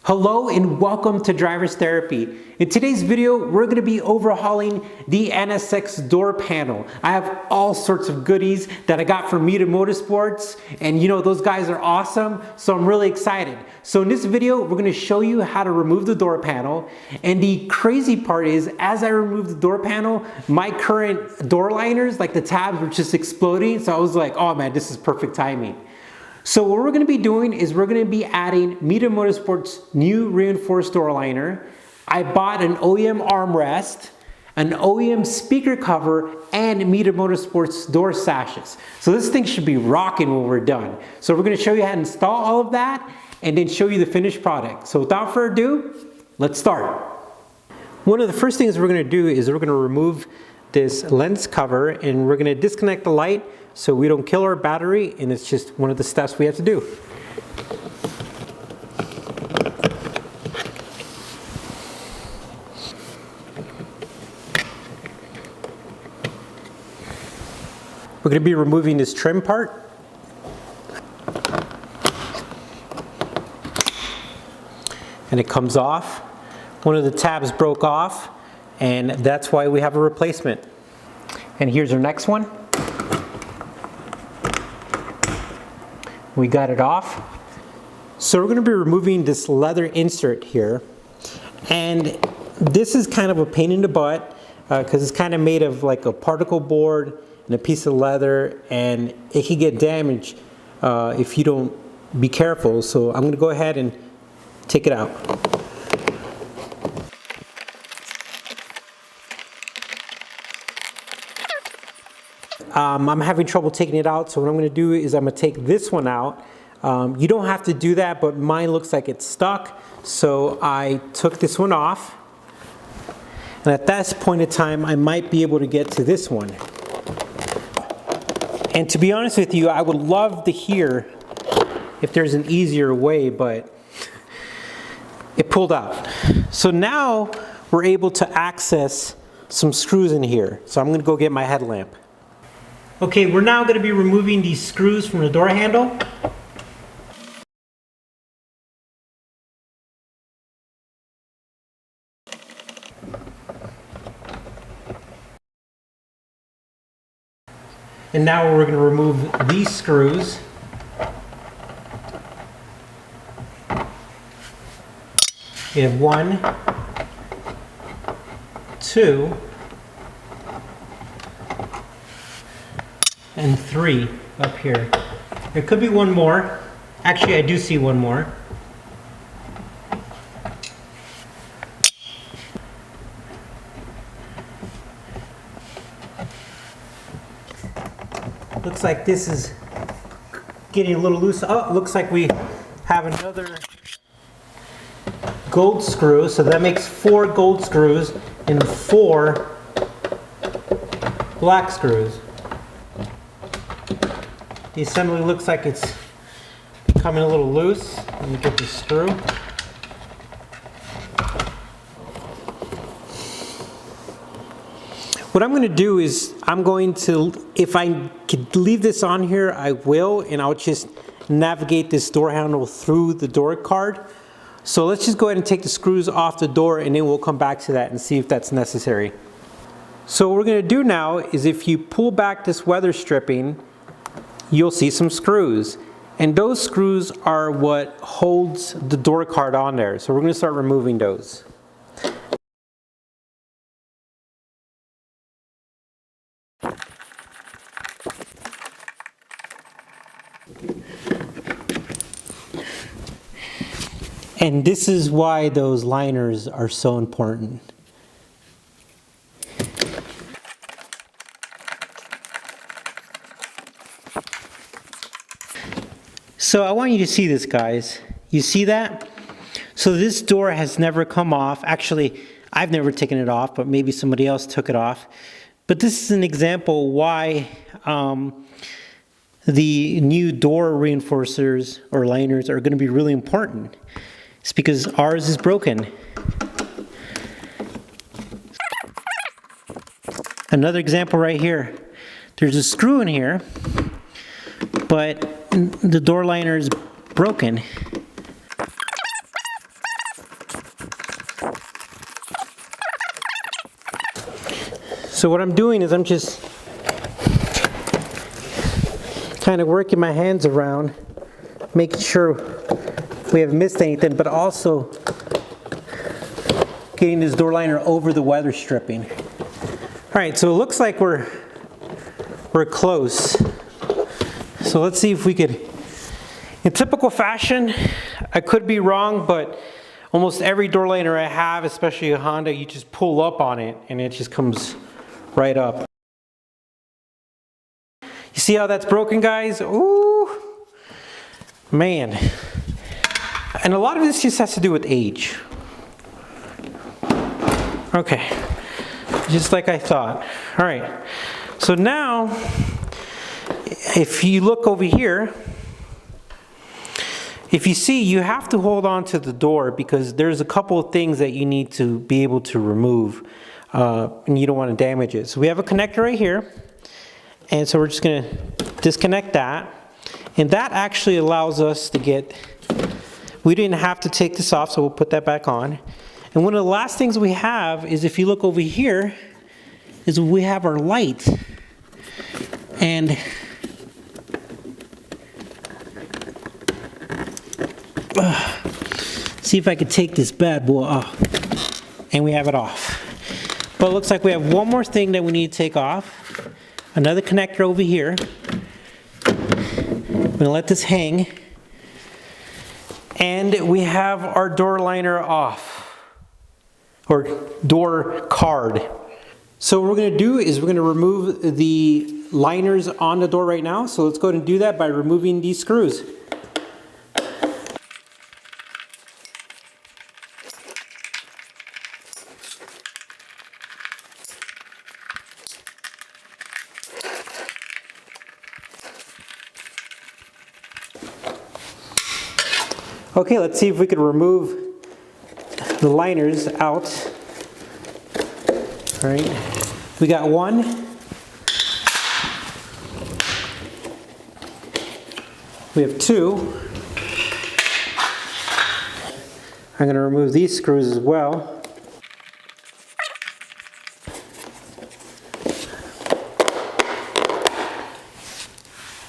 Hello and welcome to Driver's Therapy. In today's video, we're going to be overhauling the NSX door panel. I have all sorts of goodies that I got from MITA Motorsports, and you know, those guys are awesome, so I'm really excited. So in this video, we're going to show you how to remove the door panel, and the crazy part is, as I removed the door panel, my current door liners, like the tabs, were just exploding, so I was like, oh man, this is perfect timing. So what we're going to be doing is we're going to be adding MITA Motorsports' new reinforced door liner. I bought an OEM armrest, an OEM speaker cover, and MITA Motorsports door sashes. So this thing should be rocking when we're done. So we're going to show you how to install all of that and then show you the finished product. So without further ado, let's start. One of the first things we're going to do is we're going to remove this lens cover and we're going to disconnect the light so we don't kill our battery, and it's just one of the steps we have to do. We're going to be removing this trim part. And it comes off. One of the tabs broke off, and that's why we have a replacement. And here's our next one. We got it off. So we're going to be removing this leather insert here, and this is kind of a pain in the butt because it's kind of made of like a particle board and a piece of leather, and it can get damaged if you don't be careful. So I'm going to go ahead and take it out. I'm having trouble taking it out, so what I'm going to do is I'm going to take this one out. You don't have to do that, but mine looks like it's stuck, so I took this one off. And at this point in time, I might be able to get to this one. And to be honest with you, I would love to hear if there's an easier way, but it pulled out. So now we're able to access some screws in here. So I'm going to go get my headlamp. Okay, we're now going to be removing these screws from the door handle. And now we're going to remove these screws. We have 1, 2, and 3 up here. There could be one more. Actually, I do see one more. Looks like this is getting a little loose. Oh, looks like we have another gold screw. So that makes 4 gold screws and 4 black screws. The assembly looks like it's becoming a little loose. Let me get this screw. What I'm going to do is I'm going to, if I could leave this on here, I will, and I'll just navigate this door handle through the door card. So let's just go ahead and take the screws off the door, and then we'll come back to that and see if that's necessary. So what we're going to do now is if you pull back this weather stripping, you'll see some screws, and those screws are what holds the door card on there. So we're going to start removing those. And this is why those liners are so important. So I want you to see this, guys. You see that? So this door has never come off. Actually, I've never taken it off, but maybe somebody else took it off. But this is an example why the new door reinforcers or liners are going to be really important. It's because ours is broken. Another example right here. There's a screw in here, but the door liner is broken. So what I'm doing is I'm just kind of working my hands around, making sure we haven't missed anything, but also getting this door liner over the weather stripping. All right, so it looks like we're close. So let's see if we could, in typical fashion, I could be wrong, but almost every door liner I have, especially a Honda, you just pull up on it and it just comes right up. You see how that's broken, guys? Ooh, man. And a lot of this just has to do with age. Okay, just like I thought. All right, so now, if you look over here, if you see, you have to hold on to the door because there's a couple of things that you need to be able to remove. And you don't want to damage it. So we have a connector right here, and so we're just going to disconnect that, and that actually allows us to get, we didn't have to take this off, so we'll put that back on. And one of the last things we have is, if you look over here, is we have our light, and see if I could take this bad boy off, and we have it off. But it looks like we have one more thing that we need to take off. Another connector over here. I'm gonna let this hang. And we have our door liner off, or door card. So what we're gonna do is we're gonna remove the liners on the door right now. So let's go ahead and do that by removing these screws. Okay, let's see if we could remove the liners out. All right, we got one. We have two. I'm going to remove these screws as well.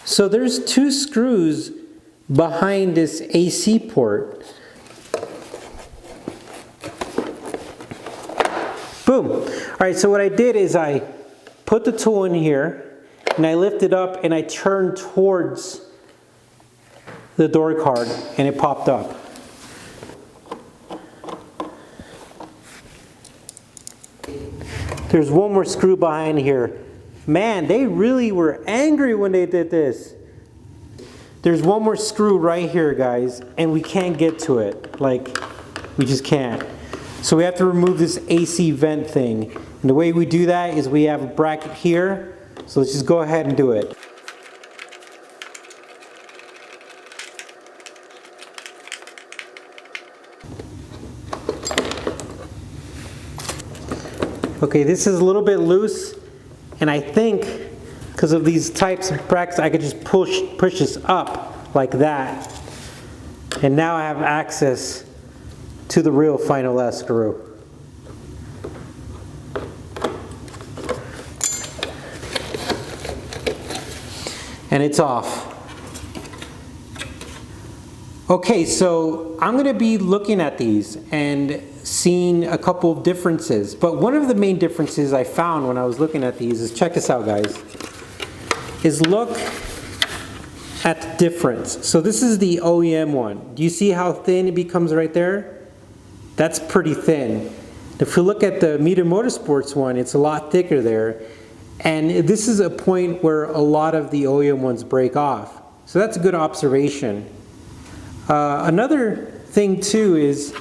So there's two screws behind this AC port. Boom. All right, so what I did is I put the tool in here and I lift it up and I turned towards the door card and it popped up. There's one more screw behind here. Man, they really were angry when they did this. There's one more screw right here, guys, and we can't get to it. Like, we just can't. So we have to remove this AC vent thing. And the way we do that is we have a bracket here. So let's just go ahead and do it. Okay, this is a little bit loose, and I think because of these types of brackets, I could just push this up like that. And now I have access to the real final S screw. And it's off. Okay, so I'm going to be looking at these and seeing a couple of differences. But one of the main differences I found when I was looking at these is, check this out, guys, is look at the difference. So this is the OEM one. Do you see how thin it becomes right there? That's pretty thin. If you look at the MITA Motorsports one, it's a lot thicker there. And this is a point where a lot of the OEM ones break off. So that's a good observation. Another thing too is,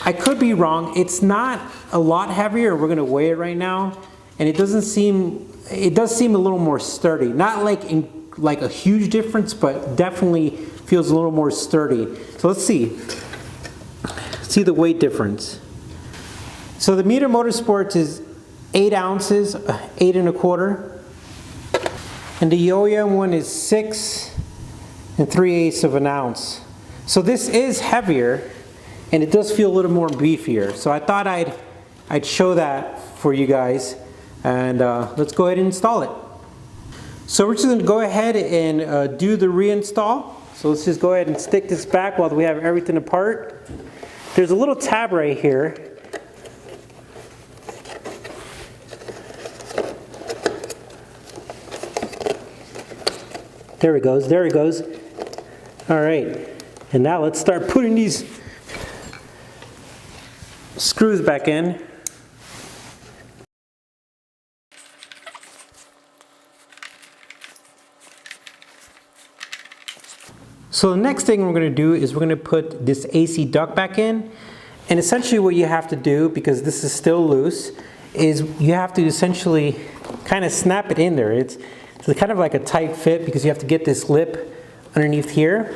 I could be wrong, it's not a lot heavier. We're gonna weigh it right now, and it does seem a little more sturdy. Not like a huge difference, but definitely feels a little more sturdy. So let's see the weight difference. So the MITA Motorsports is 8 ounces, 8 1/4, and the OEM one is 6 3/8 of an ounce. So this is heavier, and it does feel a little more beefier. So I thought I'd show that for you guys. And let's go ahead and install it. So we're just going to go ahead and do the reinstall. So let's just go ahead and stick this back while we have everything apart. There's a little tab right here. There it goes, there it goes. All right, and now let's start putting these screws back in. So the next thing we're going to do is we're going to put this AC duct back in. And essentially what you have to do, because this is still loose, is you have to essentially kind of snap it in there. It's kind of like a tight fit because you have to get this lip underneath here.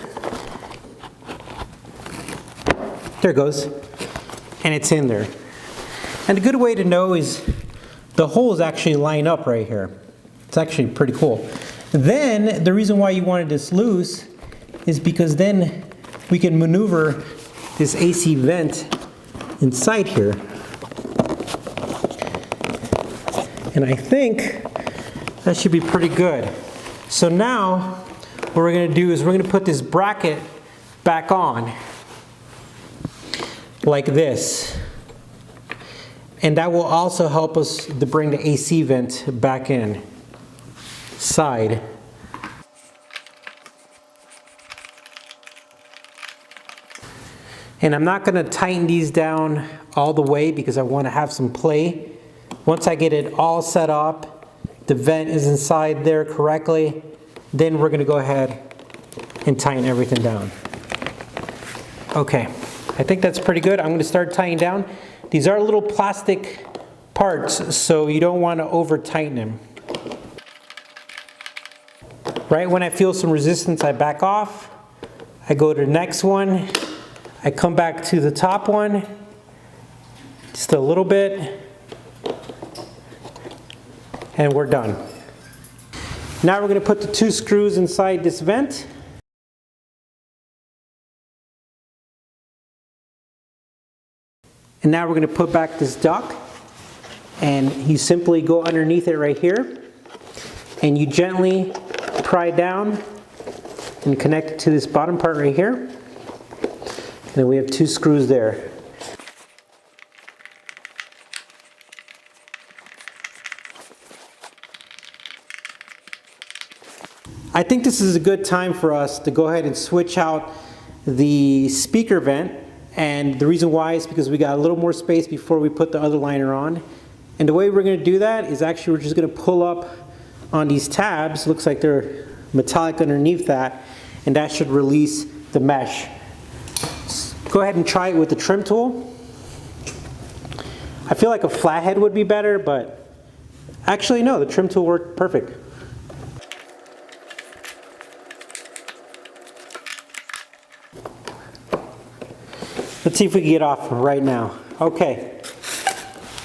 There it goes. And it's in there. And a good way to know is the holes actually line up right here. It's actually pretty cool. Then the reason why you wanted this loose is because then we can maneuver this AC vent inside here. And I think that should be pretty good. So now what we're going to do is we're going to put this bracket back on like this. And that will also help us to bring the AC vent back in side. And I'm not going to tighten these down all the way because I want to have some play. Once I get it all set up, the vent is inside there correctly, then we're going to go ahead and tighten everything down. Okay, I think that's pretty good. I'm going to start tightening down. These are little plastic parts, so you don't want to over tighten them. Right when I feel some resistance, I back off. I go to the next one. I come back to the top one, just a little bit, and we're done. Now we're going to put the 2 screws inside this vent. And now we're going to put back this duct, and you simply go underneath it right here, and you gently pry down and connect it to this bottom part right here. And then we have 2 screws there. I think this is a good time for us to go ahead and switch out the speaker vent. And the reason why is because we got a little more space before we put the other liner on. And the way we're going to do that is actually we're just going to pull up on these tabs. Looks like they're metallic underneath that. And that should release the mesh. Go ahead and try it with the trim tool. I feel like a flathead would be better, but actually no, the trim tool worked perfect. Let's see if we can get off right now. Okay,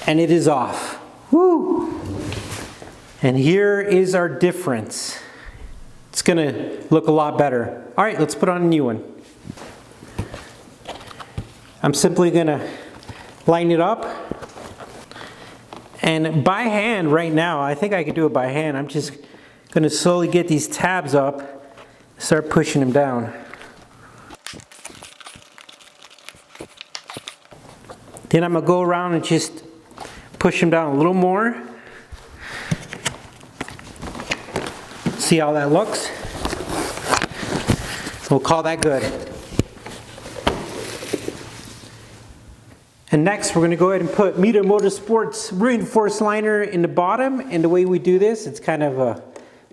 and it is off. Woo! And here is our difference. It's gonna look a lot better. All right, let's put on a new one. I'm simply gonna line it up, and by hand right now, I think I could do it by hand. I'm just gonna slowly get these tabs up, start pushing them down. Then I'm gonna go around and just push them down a little more. See how that looks? We'll call that good. And next we're going to go ahead and put MITA Motorsports reinforced liner in the bottom. And the way we do this, it's kind of a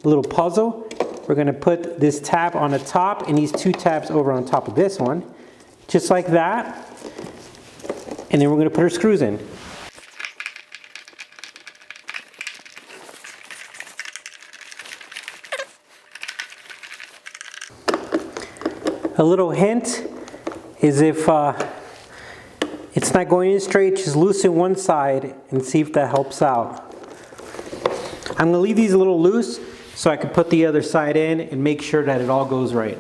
little puzzle. We're going to put this tab on the top and these 2 tabs over on top of this one. Just like that. And then we're going to put our screws in. A little hint is if it's not going in straight, just loosen one side and see if that helps out. I'm going to leave these a little loose so I can put the other side in and make sure that it all goes right.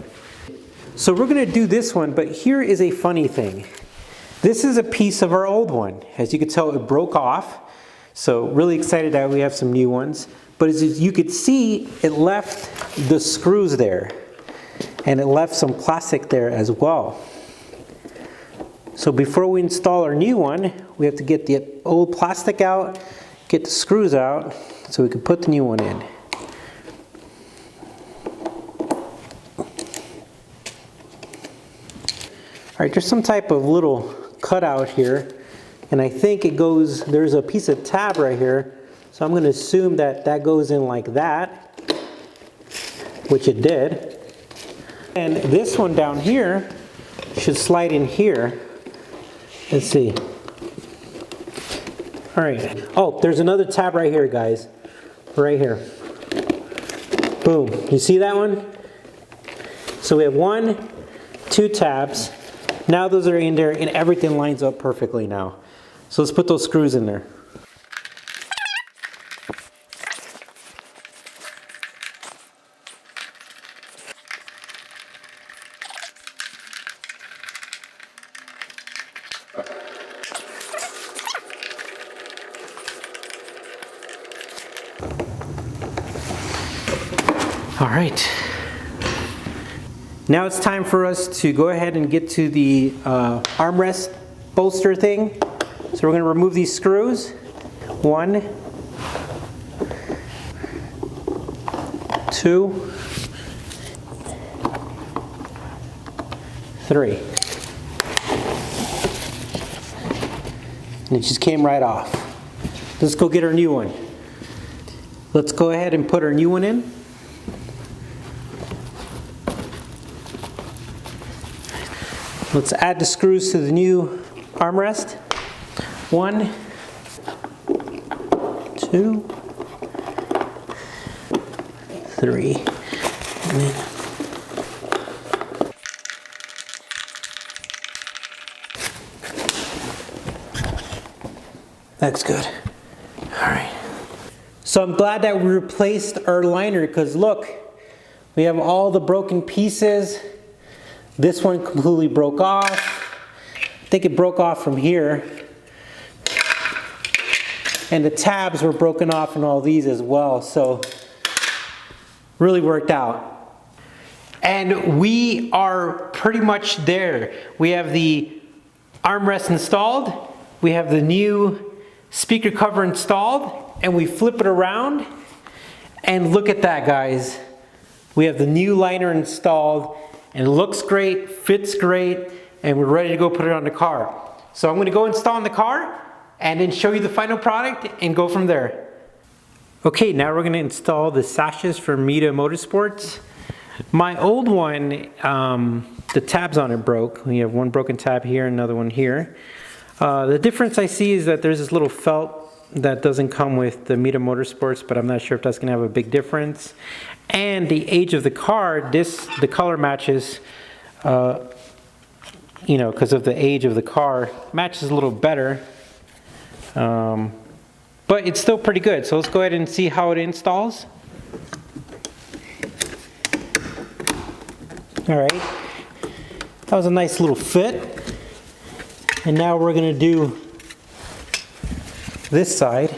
So we're going to do this one, but here is a funny thing. This is a piece of our old one. As you can tell, it broke off. So really excited that we have some new ones. But as you could see, it left the screws there. And it left some plastic there as well. So before we install our new one, we have to get the old plastic out, get the screws out, so we can put the new one in. All right, there's some type of little cutout here, and I think it goes, there's a piece of tab right here, so I'm going to assume that that goes in like that, which it did. And this one down here should slide in here. Let's see. All right. Oh, there's another tab right here, guys. Right here. Boom. You see that one? So we have 1, 2 tabs. Now those are in there and everything lines up perfectly now. So let's put those screws in there. All right. Now it's time for us to go ahead and get to the armrest bolster thing. So we're going to remove these screws. 1, 2, 3. And it just came right off. Let's go get our new one. Let's go ahead and put our new one in. Let's add the screws to the new armrest. 1, 2, 3. And then that's good. All right. So I'm glad that we replaced our liner because look, we have all the broken pieces. This one completely broke off. I think it broke off from here. And the tabs were broken off in all these as well. So really worked out. And we are pretty much there. We have the armrest installed. We have the new speaker cover installed. And we flip it around. And look at that, guys. We have the new liner installed. And it looks great, fits great, and we're ready to go put it on the car. So I'm going to go install in the car and then show you the final product and go from there. Okay, now we're going to install the sashes from MITA Motorsports. My old one, the tabs on it broke. We have one broken tab here, another one here. The difference I see is that there's this little felt that doesn't come with the MITA Motorsports, but I'm not sure if that's going to have a big difference. And the age of the car, the color matches, you know, because of the age of the car, matches a little better. But it's still pretty good. So let's go ahead and see how it installs. All right, that was a nice little fit. And now we're going to do this side.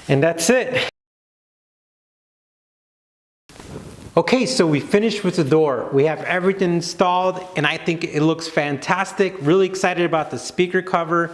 And that's it. Okay, so we finished with the door. We have everything installed and I think it looks fantastic. Really excited about the speaker cover.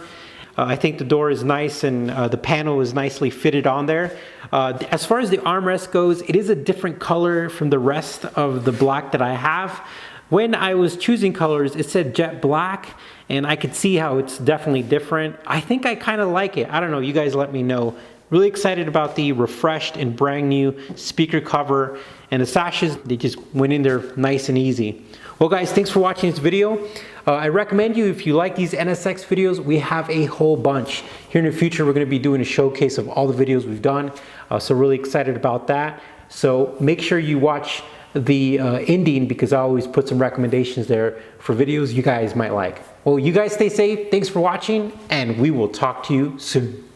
I think the door is nice and the panel is nicely fitted on there. As far as the armrest goes, it is a different color from the rest of the black that I have. When I was choosing colors, it said jet black and I could see how it's definitely different. I think I kind of like it. I don't know, you guys let me know. Really excited about the refreshed and brand new speaker cover and the sashes. They just went in there nice and easy. Well guys, thanks for watching this video. I recommend you, if you like these NSX videos, we have a whole bunch. Here in the future, we're going to be doing a showcase of all the videos we've done. So really excited about that. So make sure you watch the ending because I always put some recommendations there for videos you guys might like. Well, you guys stay safe. Thanks for watching and we will talk to you soon.